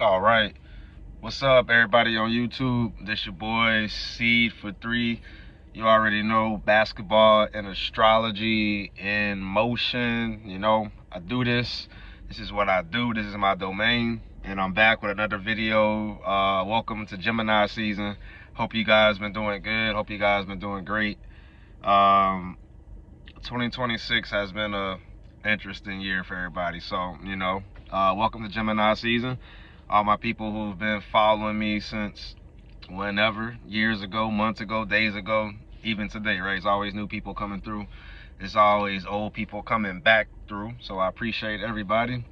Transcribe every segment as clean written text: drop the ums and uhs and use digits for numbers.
All right. What's up, everybody on YouTube? This your boy, Seed for 3. You already know basketball and astrology in motion. You know, I do this. This is what I do. This is my domain. And I'm back with another video. Welcome to Gemini season. Hope you guys been doing good. Hope you guys been doing great. 2026 has been a interesting year for everybody. So, welcome to Gemini season. All my people who've been following me since whenever, years ago, months ago, days ago, even today, right? It's always new people coming through. It's always old people coming back through. So I appreciate everybody.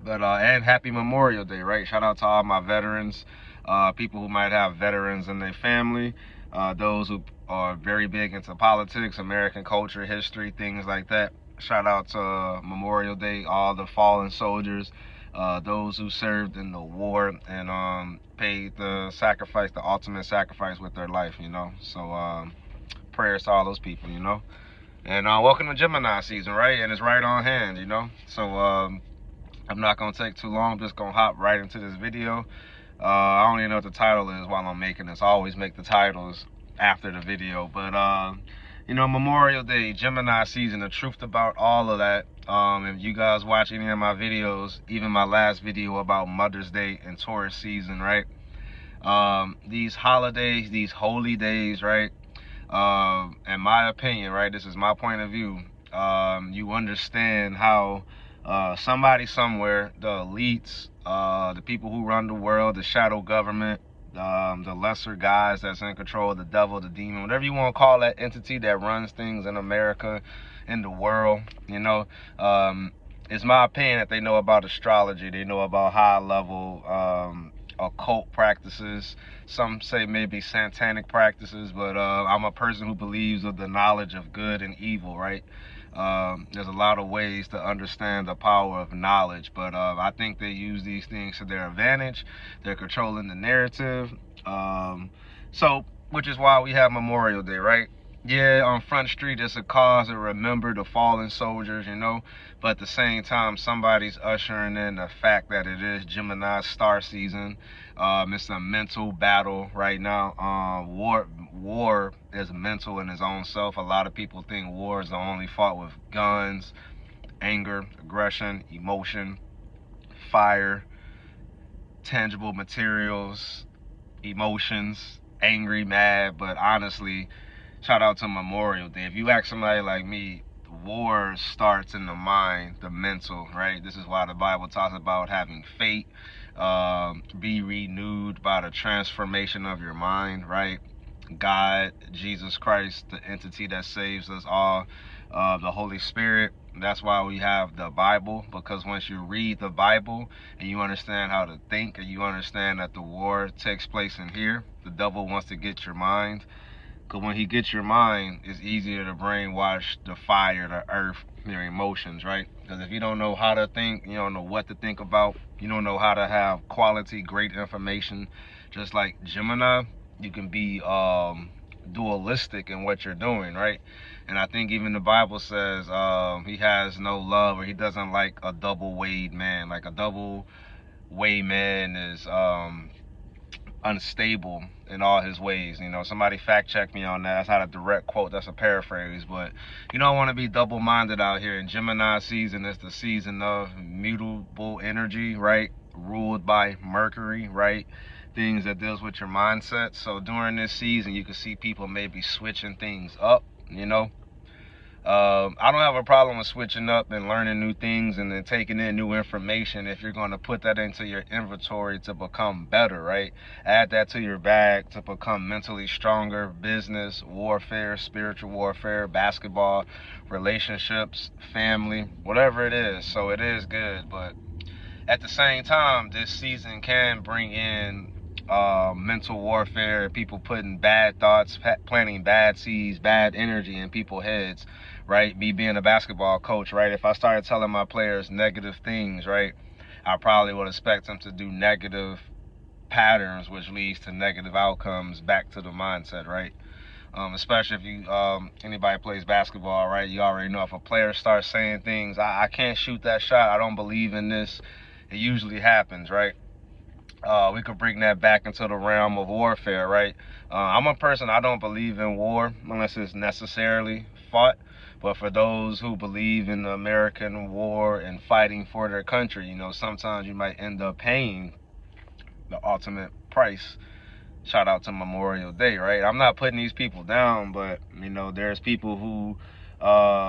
But and happy Memorial Day, right? Shout out to all my veterans, people who might have veterans in their family, those who are very big into politics, American culture, history, things like that. Shout out to Memorial Day, all the fallen soldiers, those who served in the war and paid the sacrifice, the ultimate sacrifice with their life, So prayers to all those people, And welcome to Gemini season, right? And it's right on hand, So I'm not gonna take too long. I'm just gonna hop right into this video. I don't even know what the title is while I'm making this. I always make the titles after the video, but Memorial Day, Gemini season, the truth about all of that. If you guys watch any of my videos, even my last video about Mother's Day and Taurus season, right? These holidays, these holy days, right? In my opinion, right, this is my point of view, you understand how somebody somewhere, the elites, the people who run the world, the shadow government, the lesser guys that's in control, the devil, the demon, whatever you want to call that entity that runs things in America, in the world, it's my opinion that they know about astrology. They know about high level occult practices. Some say maybe satanic practices, but I'm a person who believes of the knowledge of good and evil, right? There's a lot of ways to understand the power of knowledge, but I think they use these things to their advantage. They're controlling the narrative. Which is why we have Memorial Day, right? Yeah, on Front Street, it's a cause to remember the fallen soldiers, but at the same time, somebody's ushering in the fact that it is Gemini star season. It's a mental battle right now. War is mental in its own self. A lot of people think war is only fought with guns, anger, aggression, emotion, fire, tangible materials, emotions, angry, mad. But honestly, shout out to Memorial Day. If you ask somebody like me, war starts in the mind, the mental, right? This is why the Bible talks about having faith, be renewed by the transformation of your mind, right? God, Jesus Christ, the entity that saves us all, the Holy Spirit. That's why we have the Bible, because once you read the Bible and you understand how to think, and you understand that the war takes place in here, the devil wants to get your mind. Because when he gets your mind, it's easier to brainwash the fire, the earth, your emotions, right? Because if you don't know how to think, you don't know what to think about, you don't know how to have quality, great information, just like Gemini, you can be dualistic in what you're doing, right? And I think even the Bible says he has no love, or he doesn't like a double-weighed man. Like a double-weighed man is unstable in all his ways. Somebody fact check me on that. That's not a direct quote, that's a paraphrase, but you don't want to be double-minded out here. And Gemini season is the season of mutable energy, right? Ruled by Mercury, right? Things that deals with your mindset. So during this season, you can see people maybe switching things up, I don't have a problem with switching up and learning new things and then taking in new information if you're going to put that into your inventory to become better, right? Add that to your bag to become mentally stronger. Business, warfare, spiritual warfare, basketball, relationships, family, whatever it is. So it is good, but at the same time, this season can bring in mental warfare, people putting bad thoughts, planting bad seeds, bad energy in people's heads, right? Me being a basketball coach, right? If I started telling my players negative things, right, I probably would expect them to do negative patterns, which leads to negative outcomes back to the mindset, right? Especially if you anybody plays basketball, right? You already know if a player starts saying things, I can't shoot that shot, I don't believe in this, it usually happens, right? we could bring that back into the realm of warfare, right? I'm a person, I don't believe in war unless it's necessarily fought. But for those who believe in the American war and fighting for their country, you know, sometimes you might end up paying the ultimate price. Shout out to Memorial Day, right? I'm not putting these people down, but you know, there's people who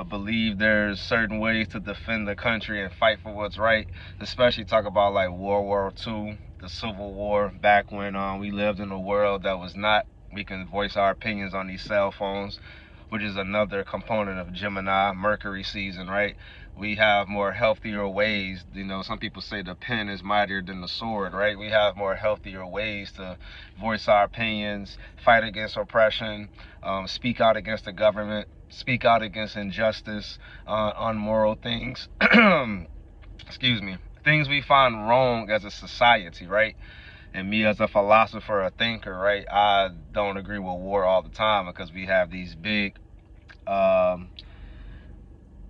believe there's certain ways to defend the country and fight for what's right. Especially talk about like World War II, the Civil War, back when we lived in a world that was not. We can voice our opinions on these cell phones, which is another component of Gemini, Mercury season, right? We have more healthier ways. You know, some people say the pen is mightier than the sword, right? We have more healthier ways to voice our opinions, fight against oppression, speak out against the government, speak out against injustice, unmoral things. Excuse me. Things we find wrong as a society, right? And me as a philosopher, a thinker, right? I don't agree with war all the time because we have these big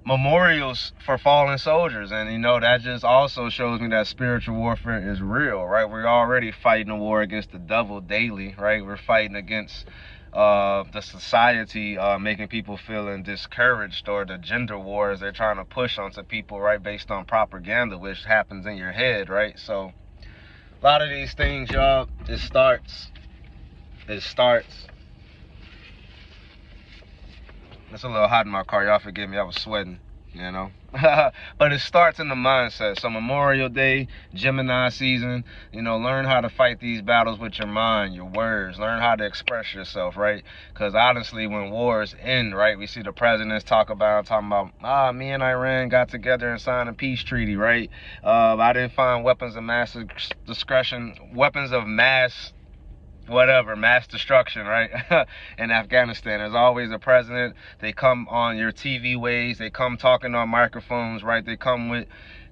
memorials for fallen soldiers, and you know, that just also shows me that spiritual warfare is real, right? We're already fighting a war against the devil daily, right? We're fighting against the society making people feeling discouraged, or the gender wars they're trying to push onto people, right, based on propaganda, which happens in your head, right? So a lot of these things, y'all, it starts it's a little hot in my car, y'all forgive me, I was sweating, you know. But it starts in the mindset. So Memorial Day, Gemini season, you know, learn how to fight these battles with your mind, your words, learn how to express yourself, right? Because honestly, when wars end, right, we see the presidents talking about, me and Iran got together and signed a peace treaty, right? I didn't find weapons of mass destruction, right? In Afghanistan. There's always a president. They come on your TV waves, they come talking on microphones, right? They come with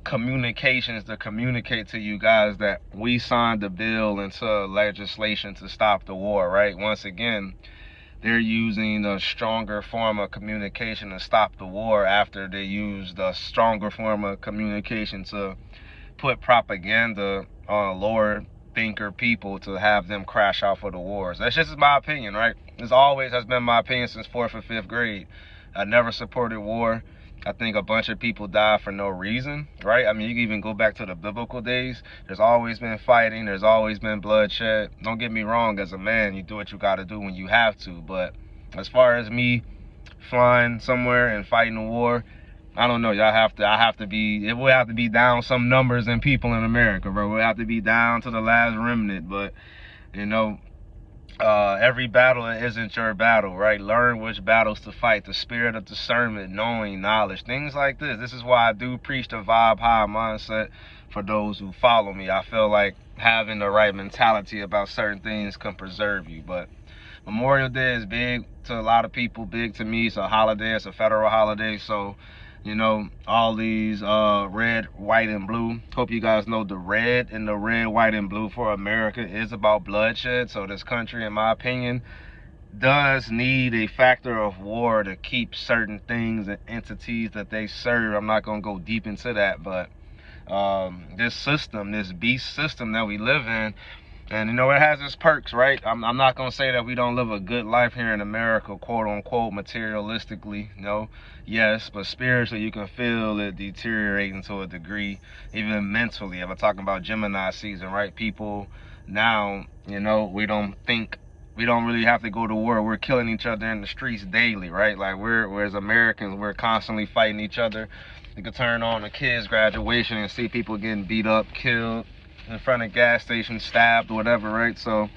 communications to communicate to you guys that we signed a bill into legislation to stop the war, right? Once again, they're using a stronger form of communication to stop the war after they used a stronger form of communication to put propaganda on lower thinker people to have them crash out for the wars. That's just my opinion, right? This always has been my opinion since 4th or 5th grade. I never supported war. I think a bunch of people die for no reason, right? I mean, you can even go back to the biblical days. There's always been fighting. There's always been bloodshed. Don't get me wrong, as a man, you do what you got to do when you have to. But as far as me flying somewhere and fighting a war, I don't know. It will have to be down some numbers and people in America, bro. We'll have to be down to the last remnant. But, you know, every battle isn't your battle, right? Learn which battles to fight. The spirit of discernment, knowing, knowledge, things like this. This is why I do preach the vibe high mindset for those who follow me. I feel like having the right mentality about certain things can preserve you. But Memorial Day is big to a lot of people, big to me. It's a holiday, it's a federal holiday. So, you know, all these red, white, and blue. Hope you guys know the red and the red, white, and blue for America is about bloodshed. So this country, in my opinion, does need a factor of war to keep certain things and entities that they serve. I'm not going to go deep into that, but this system, this beast system that we live in, and you know, it has its perks, right? I'm not gonna say that we don't live a good life here in America, quote unquote, materialistically, no. Yes, but spiritually you can feel it deteriorating to a degree, even mentally. If I'm talking about Gemini season, right? People now, you know, we don't really have to go to war. We're killing each other in the streets daily, right? Like we're as Americans, we're constantly fighting each other. You can turn on a kid's graduation and see people getting beat up, killed in front of gas stations, stabbed, whatever, right? So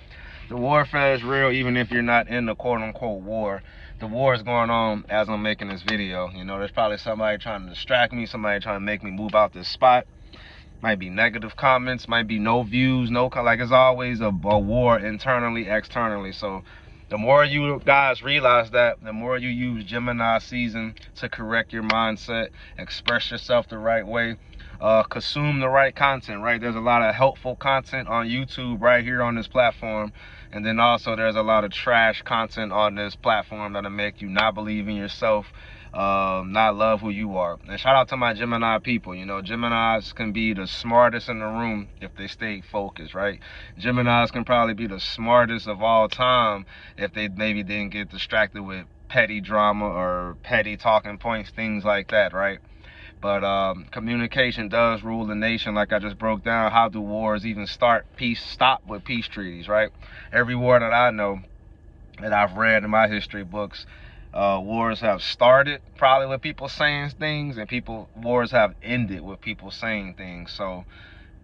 the warfare is real, even if you're not in the quote-unquote war. The war is going on as I'm making this video. You know, there's probably somebody trying to distract me, somebody trying to make me move out this spot. Might be negative comments, might be no views, like it's always a war internally, externally. So the more you guys realize that, the more you use Gemini season to correct your mindset, express yourself the right way, consume the right content, right? There's a lot of helpful content on YouTube right here on this platform. And then also there's a lot of trash content on this platform that'll make you not believe in yourself, not love who you are. And shout out to my Gemini people. You know, Geminis can be the smartest in the room if they stay focused, right? Geminis can probably be the smartest of all time if they maybe didn't get distracted with petty drama or petty talking points, things like that, right? But communication does rule the nation, like I just broke down. How do wars even start? Peace stop with peace treaties, right? Every war that I know, that I've read in my history books, wars have started probably with people saying things, and wars have ended with people saying things. So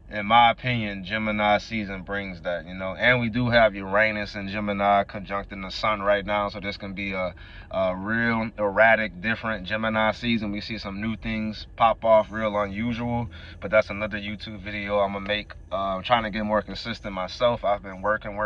in my opinion, Gemini season brings that, you know. And we do have Uranus and Gemini conjuncting the sun right now, so this can be a real erratic, different Gemini season. We see some new things pop off, real unusual, but that's another YouTube video I'm gonna make. I'm trying to get more consistent myself. I've been working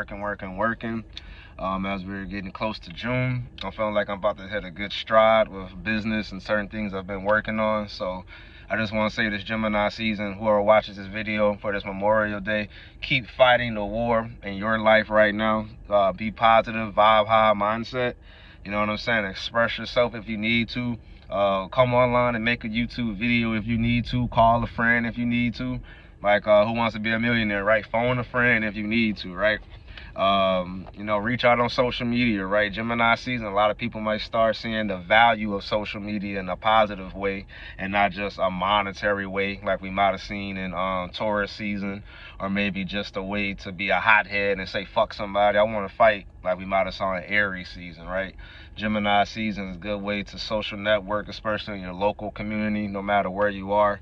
as we're getting close to June. I'm feeling like I'm about to hit a good stride with business and certain things I've been working on. So I just want to say, this Gemini season, whoever watches this video for this Memorial Day, keep fighting the war in your life right now. Be positive, vibe high mindset. You know what I'm saying? Express yourself if you need to. Come online and make a YouTube video if you need to. Call a friend if you need to. Like Who Wants to Be a Millionaire, right? Phone a friend if you need to, right? You know, reach out on social media, right? Gemini season, a lot of people might start seeing the value of social media in a positive way and not just a monetary way like we might have seen in Taurus season, or maybe just a way to be a hothead and say fuck somebody, I want to fight, like we might have saw in Aries season, right? Gemini season is a good way to social network, especially in your local community, no matter where you are.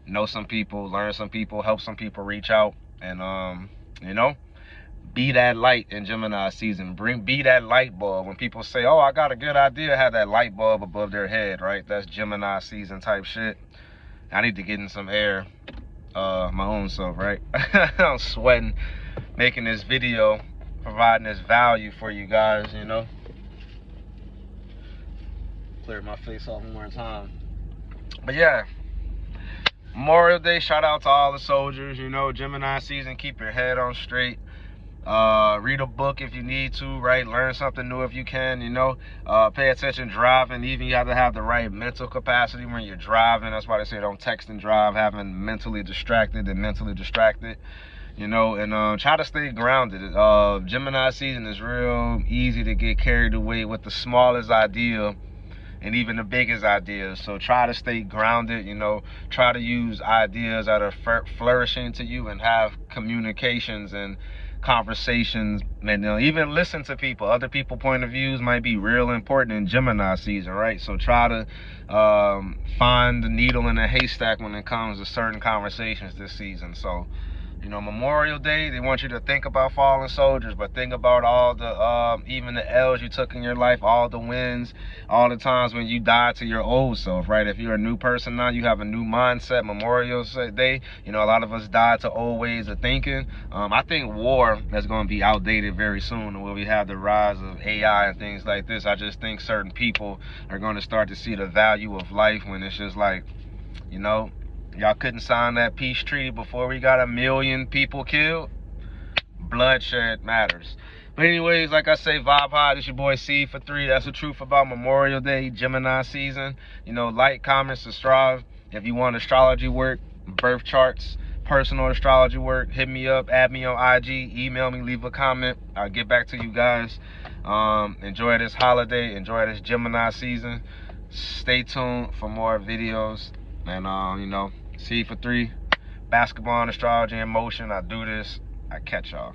Know some people, learn some people, help some people reach out, and you know, be that light in Gemini season. Be that light bulb. When people say, oh, I got a good idea, have that light bulb above their head, right? That's Gemini season type shit. I need to get in some air, my own self, right? I'm sweating, making this video, providing this value for you guys, you know. Clear my face off one more time. But yeah, Memorial Day, shout out to all the soldiers, you know. Gemini season, keep your head on straight. Read a book if you need to, right? Learn something new if you can, you know. Pay attention driving. Even you have to have the right mental capacity when you're driving. That's why they say don't text and drive, having mentally distracted, you know. And try to stay grounded. Gemini season is real easy to get carried away with the smallest idea and even the biggest ideas. So try to stay grounded, you know. Try to use ideas that are flourishing to you, and have communications and conversations, and even listen to people. Other people's point of views might be real important in Gemini season, right? So try to find the needle in a haystack when it comes to certain conversations this season. So, you know, Memorial Day, they want you to think about fallen soldiers, but think about all the even the L's you took in your life, all the wins, all the times when you died to your old self, right? If you're a new person now, you have a new mindset. Memorial Day, you know, a lot of us died to old ways of thinking. I think war is going to be outdated very soon when we have the rise of AI and things like this. I just think certain people are going to start to see the value of life when it's just like, you know, y'all couldn't sign that peace treaty before we got 1 million people killed. Bloodshed matters. But anyways, like I say, vibe high. This your boy C for 3. That's the truth about Memorial Day, Gemini season. You know, like, comment, subscribe. If you want astrology work, birth charts, personal astrology work, hit me up, add me on IG, email me, leave a comment. I'll get back to you guys. Enjoy this holiday. Enjoy this Gemini season. Stay tuned for more videos. And you know, C for 3, basketball and astrology in motion. I do this, I catch y'all.